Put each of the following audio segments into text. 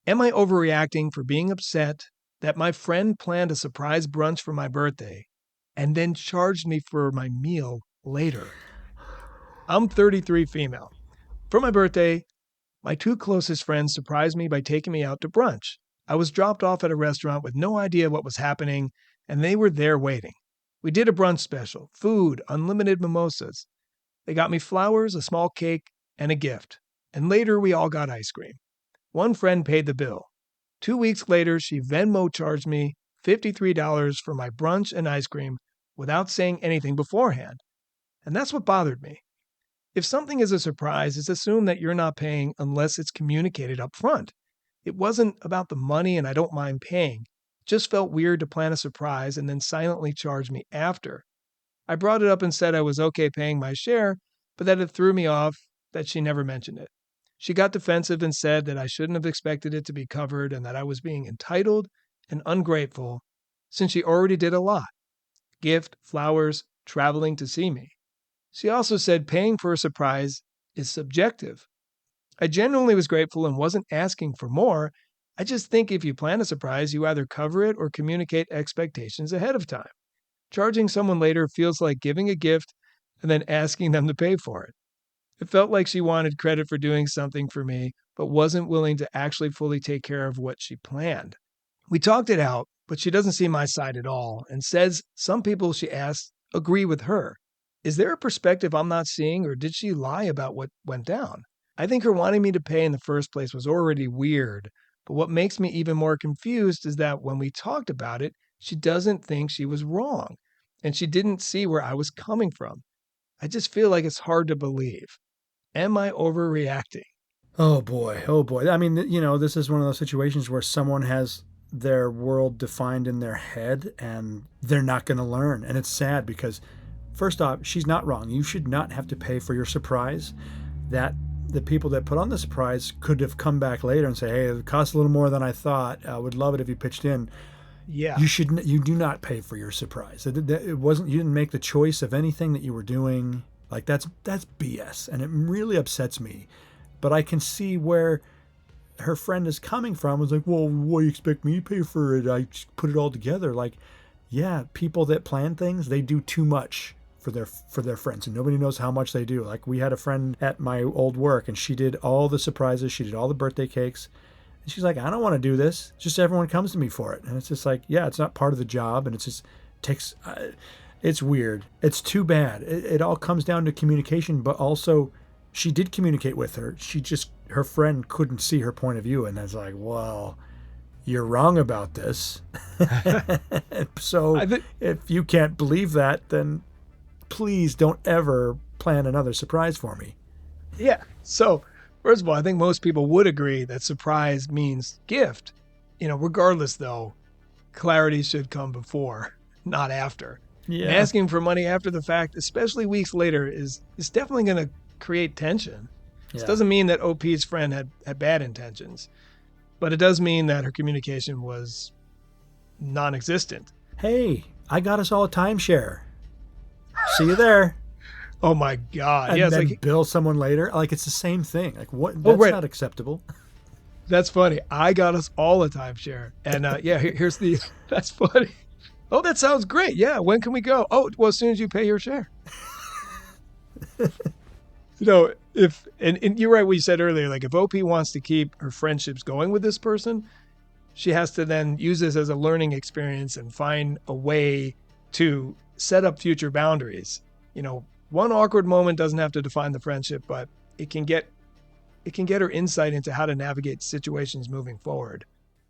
Am I overreacting for being upset that my friend planned a surprise brunch for my birthday and then charged me for my meal later? I'm 33 female. For my birthday, my two closest friends surprised me by taking me out to brunch. I was dropped off at a restaurant with no idea what was happening, and they were there waiting. We did a brunch special, food, unlimited mimosas. They got me flowers, a small cake, and a gift. And later we all got ice cream. One friend paid the bill. 2 weeks later, she Venmo charged me $53 for my brunch and ice cream without saying anything beforehand. And that's what bothered me. If something is a surprise, it's assumed that you're not paying unless it's communicated up front. It wasn't about the money and I don't mind paying. It just felt weird to plan a surprise and then silently charge me after. I brought it up and said I was okay paying my share, but that it threw me off that she never mentioned it. She got defensive and said that I shouldn't have expected it to be covered and that I was being entitled and ungrateful since she already did a lot: gift, flowers, traveling to see me. She also said paying for a surprise is subjective. I genuinely was grateful and wasn't asking for more. I just think if you plan a surprise, you either cover it or communicate expectations ahead of time. Charging someone later feels like giving a gift and then asking them to pay for it. It felt like she wanted credit for doing something for me, but wasn't willing to actually fully take care of what she planned. We talked it out, but she doesn't see my side at all and says some people she asked agree with her. Is there a perspective I'm not seeing, or did she lie about what went down? I think her wanting me to pay in the first place was already weird, but what makes me even more confused is that when we talked about it, she doesn't think she was wrong, and she didn't see where I was coming from. I just feel like it's hard to believe. Am I overreacting? Oh boy, oh boy. I mean, this is one of those situations where someone has their world defined in their head and they're not going to learn. And it's sad because, first off, she's not wrong. You should not have to pay for your surprise. That the people that put on the surprise could have come back later and say, "Hey, it costs a little more than I thought. I would love it if you pitched in." Yeah. You do not pay for your surprise. It wasn't, you didn't make the choice of anything that you were doing. Like that's BS, and it really upsets me. But I can see where her friend is coming from. It's like, well, what do you expect me to pay for it? I just put it all together. Like, yeah, people that plan things, they do too much for their friends, and nobody knows how much they do. Like, we had a friend at my old work, and she did all the surprises. She did all the birthday cakes. And she's like, I don't want to do this. Just everyone comes to me for it. And it's just like, yeah, it's not part of the job. And it's just takes, it's weird. It's too bad. It all comes down to communication, but also she did communicate with her. Her friend couldn't see her point of view. And that's like, well, you're wrong about this. So I think, if you can't believe that, then please don't ever plan another surprise for me. yeah. So, first of all, I think most people would agree that surprise means gift. Regardless, though, clarity should come before, not after. And Yeah. asking for money after the fact, especially weeks later, is definitely going to create tension. This Yeah. doesn't mean that OP's friend had bad intentions, but it does mean that her communication was non existent. Hey, I got us all a timeshare. See you there. Oh my God. Yeah, And it's then like, bill someone later. Like, it's the same thing. Like, what? oh, That's right. not acceptable. That's funny. I got us all a timeshare. And yeah, here's the, that's funny. Oh, that sounds great. Yeah. When can we go? Oh, well, as soon as you pay your share. And you're right what you said earlier, like if OP wants to keep her friendships going with this person, she has to then use this as a learning experience and find a way to set up future boundaries. One awkward moment doesn't have to define the friendship, but it can get her insight into how to navigate situations moving forward.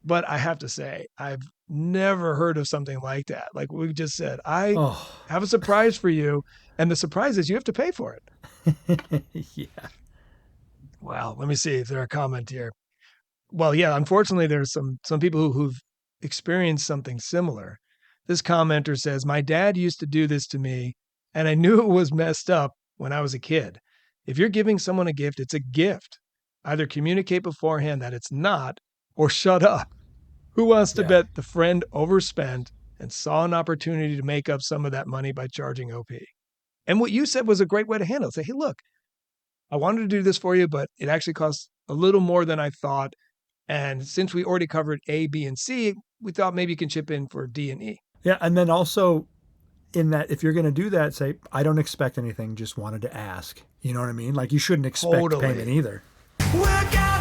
But I have to say, I've never heard of something like that. Like we just said, I Oh, have a surprise for you, and the surprise is you have to pay for it. yeah. Wow. Let me see if there's a comment here. Well, yeah, unfortunately, there's some people who've experienced something similar. This commenter says, my dad used to do this to me, and I knew it was messed up when I was a kid. If you're giving someone a gift, it's a gift. Either communicate beforehand that it's not, or shut up. Who wants to Yeah. bet the friend overspent and saw an opportunity to make up some of that money by charging OP? And what you said was a great way to handle it. Say, hey, look, I wanted to do this for you, but it actually costs a little more than I thought. And since we already covered A, B, and C, we thought maybe you can chip in for D and E. Yeah, and then also in that, if you're going to do that, say, I don't expect anything, just wanted to ask. You know what I mean? Like, you shouldn't expect payment Totally. either. Work out.